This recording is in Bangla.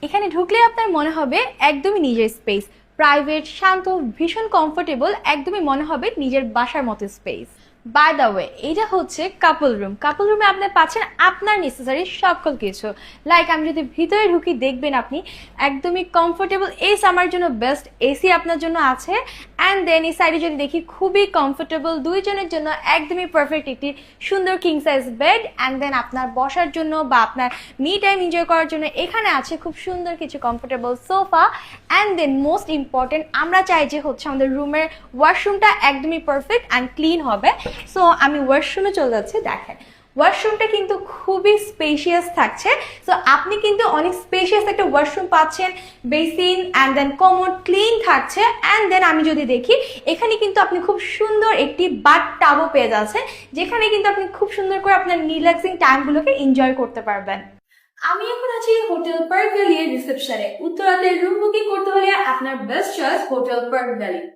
এখানে ঢুকলে আপনার মনে হবে একদমই নিজের স্পেস, প্রাইভেট, শান্ত, ভীষণ কমফোর্টেবল, একদমই মনে হবে নিজের বাসার মতো স্পেস। বাই দ্য ওয়ে, এটা হচ্ছে কাপল রুম। কাপল রুমে আপনি পাচ্ছেন আপনার নেসেসারি সকল কিছু। লাইক আমি যদি ভিতরে ঢুকি, দেখবেন আপনি একদমই কমফোর্টেবল। এই সামার জন্য বেস্ট এসি আপনার জন্য আছে। অ্যান্ড দেন এই সাইডে যদি দেখি, খুবই কমফোর্টেবল, দুইজনের জন্য একদমই পারফেক্ট একটি সুন্দর king size bed. And then আপনার বসার জন্য বা আপনার মি টাইম এনজয় করার জন্য এখানে আছে খুব সুন্দর কিছু comfortable sofa. And then most important, আমরা চাই যে হচ্ছে আমাদের রুমের ওয়াশরুমটা একদমই পারফেক্ট অ্যান্ড ক্লিন হবে। সো আমি ওয়াশরুমে চলে যাচ্ছি। দেখেন ওয়াশরুমটা কিন্তু খুবই স্পেশিয়াস থাকছে। সো আপনি কিন্তু অনেক স্পেশিয়াস একটা ওয়াশরুম পাচ্ছেন, basin and then commode clean থাকছে। অ্যান্ড দেন আমি যদি দেখি, এখানে কিন্তু আপনি খুব সুন্দর একটি বাথ টাবও পেয়ে যাচ্ছেন, যেখানে কিন্তু আপনি খুব সুন্দর করে আপনার রিল্যাক্সিং টাইমগুলোকে এনজয় করতে পারবেন। আমি এখন আছি হোটেল পার্ক ভ্যালি এর রিসেপশনে। উত্তরাতে রুম বুকিং করতে হলে আপনার best choice hotel park valley.